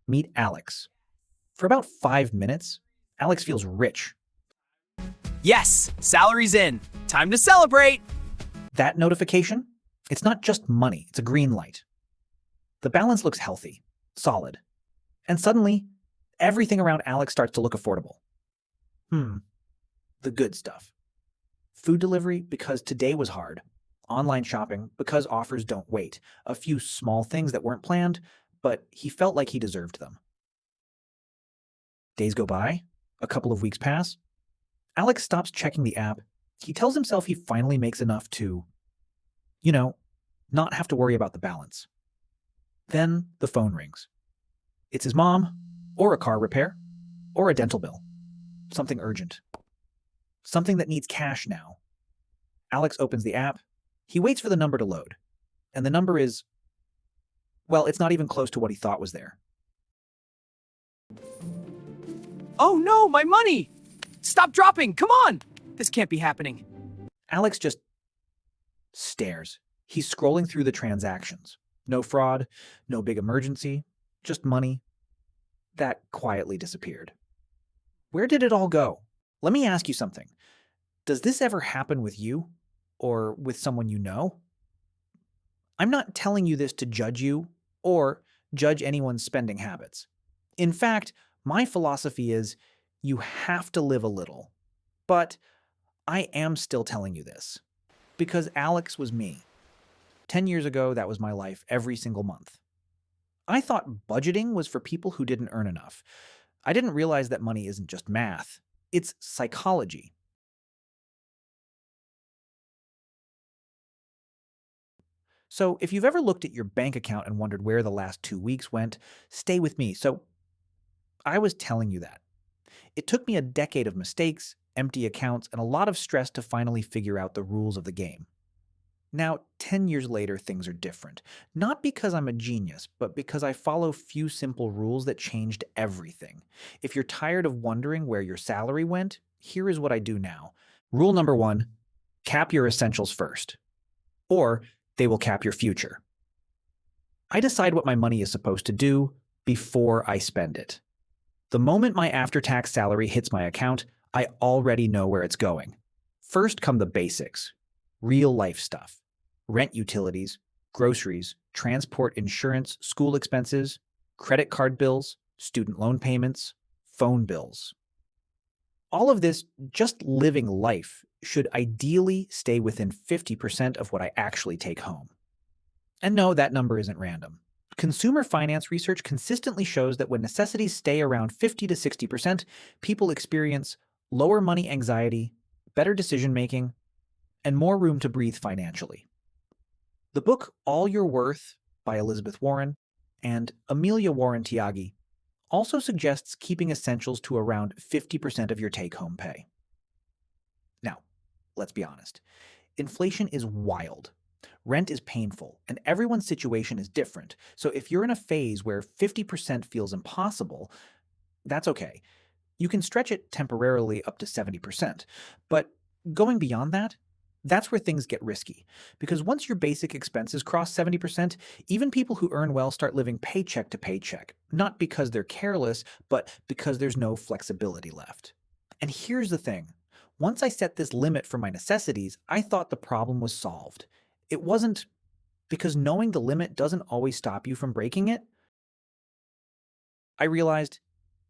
Meet Alex. For about 5 minutes, Alex feels rich. Yes, salary's in. Time to celebrate. That notification? It's not just money, it's a green light. The balance looks healthy, solid. And suddenly, everything around Alex starts to look affordable. The good stuff. Food delivery because today was hard. Online shopping because offers don't wait. A few small things that weren't planned, but he felt like he deserved them. Days go by, a couple of weeks pass. Alex stops checking the app. He tells himself he finally makes enough to, not have to worry about the balance. Then the phone rings. It's his mom, or a car repair, or a dental bill. Something urgent. Something that needs cash now. Alex opens the app. He waits for the number to load. And the number is, well, it's not even close to what he thought was there. Oh no, my money! Stop dropping, come on! This can't be happening. Alex just stares. He's scrolling through the transactions. No fraud, no big emergency, just money. That quietly disappeared. Where did it all go? Let me ask you something. Does this ever happen with you? Or with someone you know? I'm not telling you this to judge you or judge anyone's spending habits. In fact, my philosophy is you have to live a little. But I am still telling you this because Alex was me. 10 years ago, that was my life every single month. I thought budgeting was for people who didn't earn enough. I didn't realize that money isn't just math, it's psychology. So if you've ever looked at your bank account and wondered where the last 2 weeks went, stay with me. So I was telling you that. It took me a decade of mistakes, empty accounts, and a lot of stress to finally figure out the rules of the game. Now, 10 years later, things are different. Not because I'm a genius, but because I follow few simple rules that changed everything. If you're tired of wondering where your salary went, here is what I do now. Rule number 1, cap your essentials first, or they will cap your future. I decide what my money is supposed to do before I spend it. The moment my after-tax salary hits my account, I already know where it's going. First come the basics, real life stuff. Rent utilities, groceries, transport insurance, school expenses, credit card bills, student loan payments, phone bills. All of this, just living life, should ideally stay within 50% of what I actually take home. And no, that number isn't random. Consumer finance research consistently shows that when necessities stay around 50 to 60%, people experience lower money anxiety, better decision-making, and more room to breathe financially. The book All Your Worth by Elizabeth Warren and Amelia Warren Tiagi also suggests keeping essentials to around 50% of your take-home pay. Now, let's be honest. Inflation is wild. Rent is painful, and everyone's situation is different. So if you're in a phase where 50% feels impossible, that's okay. You can stretch it temporarily up to 70%. But going beyond that, that's where things get risky. Because once your basic expenses cross 70%, even people who earn well start living paycheck to paycheck. Not because they're careless, but because there's no flexibility left. And here's the thing. Once I set this limit for my necessities, I thought the problem was solved. It wasn't, because knowing the limit doesn't always stop you from breaking it. I realized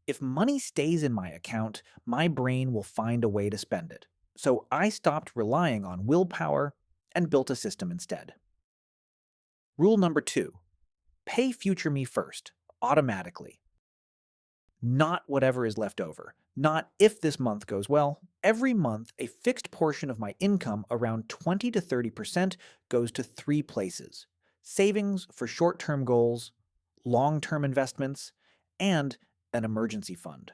if money stays in my account, my brain will find a way to spend it. So I stopped relying on willpower and built a system instead. Rule number 2, pay future me first, automatically. Not whatever is left over. Not if this month goes well. Every month, a fixed portion of my income, around 20 to 30%, goes to 3 places. Savings for short-term goals, long-term investments, and an emergency fund.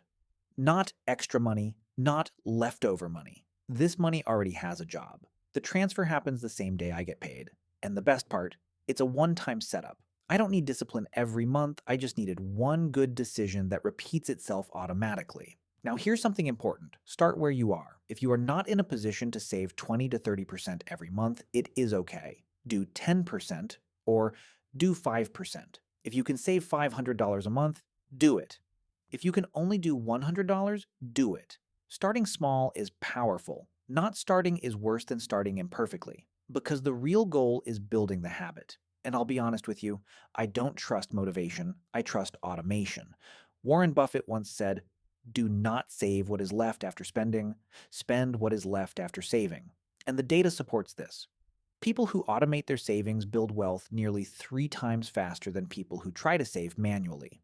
Not extra money, not leftover money. This money already has a job. The transfer happens the same day I get paid. And the best part, it's a one-time setup. I don't need discipline every month, I just needed one good decision that repeats itself automatically. Now here's something important. Start where you are. If you are not in a position to save 20 to 30% every month, it is okay. Do 10% or do 5%. If you can save $500 a month, Do it. If you can only do $100, do it. Starting small is powerful. Not starting is worse than starting imperfectly, because the real goal is building the habit. And I'll be honest with you, I don't trust motivation, I trust automation. Warren Buffett once said, "Do not save what is left after spending, spend what is left after saving." And the data supports this. People who automate their savings build wealth nearly 3 times faster than people who try to save manually.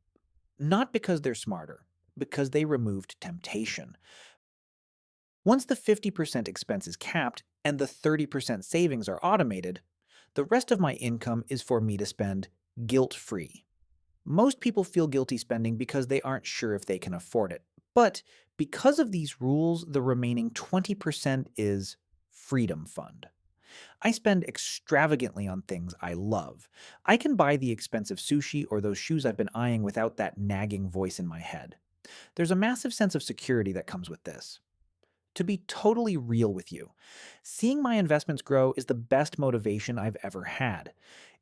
Not because they're smarter, because they removed temptation. Once the 50% expense is capped and the 30% savings are automated, the rest of my income is for me to spend guilt-free. Most people feel guilty spending because they aren't sure if they can afford it. But because of these rules, the remaining 20% is freedom fund. I spend extravagantly on things I love. I can buy the expensive sushi or those shoes I've been eyeing without that nagging voice in my head. There's a massive sense of security that comes with this. To be totally real with you, seeing my investments grow is the best motivation I've ever had.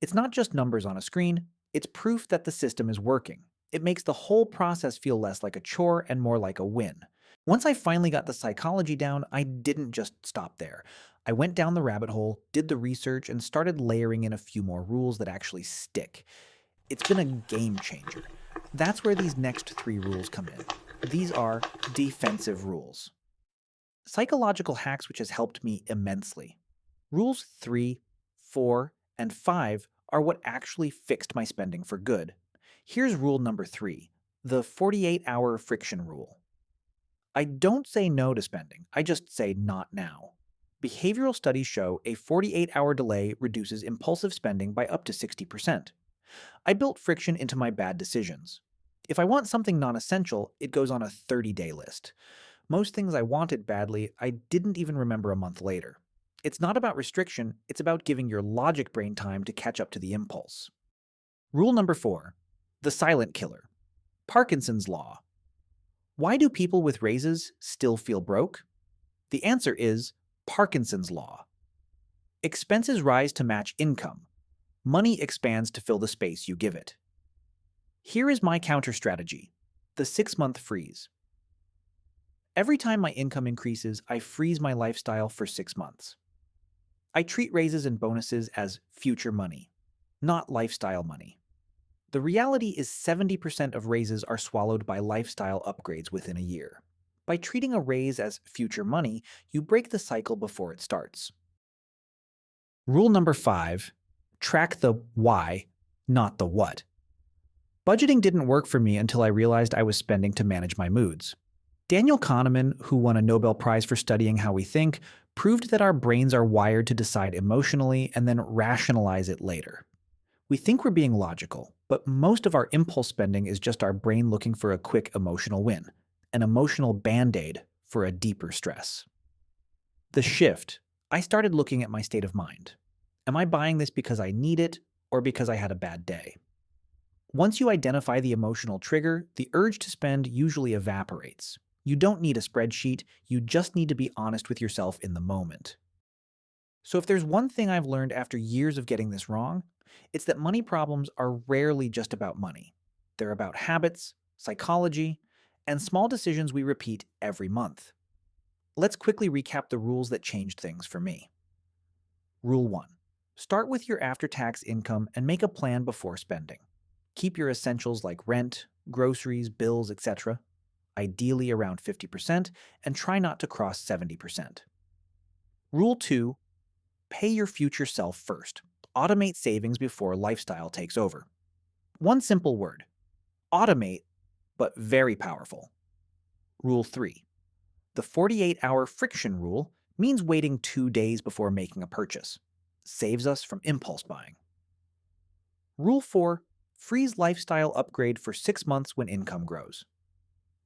It's not just numbers on a screen, it's proof that the system is working. It makes the whole process feel less like a chore and more like a win. Once I finally got the psychology down, I didn't just stop there. I went down the rabbit hole, did the research, and started layering in a few more rules that actually stick. It's been a game changer. That's where these next 3 rules come in. These are defensive rules. Psychological hacks which has helped me immensely. Rules 3, 4, and 5 are what actually fixed my spending for good. Here's rule number 3, the 48-hour friction rule. I don't say no to spending, I just say not now. Behavioral studies show a 48-hour delay reduces impulsive spending by up to 60%. I built friction into my bad decisions. If I want something non-essential, it goes on a 30-day list. Most things I wanted badly, I didn't even remember a month later. It's not about restriction, it's about giving your logic brain time to catch up to the impulse. Rule number 4, the silent killer. Parkinson's law. Why do people with raises still feel broke? The answer is Parkinson's law. Expenses rise to match income. Money expands to fill the space you give it. Here is my counter strategy, the 6-month freeze. Every time my income increases, I freeze my lifestyle for 6 months. I treat raises and bonuses as future money, not lifestyle money. The reality is 70% of raises are swallowed by lifestyle upgrades within a year. By treating a raise as future money, you break the cycle before it starts. Rule number 5, track the why, not the what. Budgeting didn't work for me until I realized I was spending to manage my moods. Daniel Kahneman, who won a Nobel Prize for studying how we think, proved that our brains are wired to decide emotionally and then rationalize it later. We think we're being logical, but most of our impulse spending is just our brain looking for a quick emotional win, an emotional band-aid for a deeper stress. The shift. I started looking at my state of mind. Am I buying this because I need it or because I had a bad day? Once you identify the emotional trigger, the urge to spend usually evaporates. You don't need a spreadsheet, you just need to be honest with yourself in the moment. So if there's one thing I've learned after years of getting this wrong, it's that money problems are rarely just about money. They're about habits, psychology, and small decisions we repeat every month. Let's quickly recap the rules that changed things for me. Rule 1. Start with your after-tax income and make a plan before spending. Keep your essentials like rent, groceries, bills, etc., ideally around 50%, and try not to cross 70%. Rule 2. Pay your future self first. Automate savings before lifestyle takes over. One simple word. Automate, but very powerful. Rule 3. The 48-hour friction rule means waiting 2 days before making a purchase. Saves us from impulse buying. Rule 4. Freeze lifestyle upgrade for 6 months when income grows.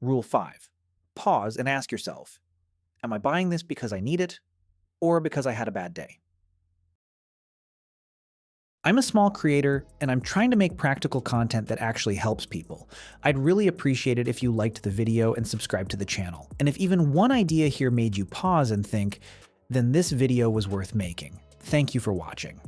Rule 5. Pause and ask yourself, am I buying this because I need it or because I had a bad day? I'm a small creator, and I'm trying to make practical content that actually helps people. I'd really appreciate it if you liked the video and subscribed to the channel. And if even one idea here made you pause and think, then this video was worth making. Thank you for watching.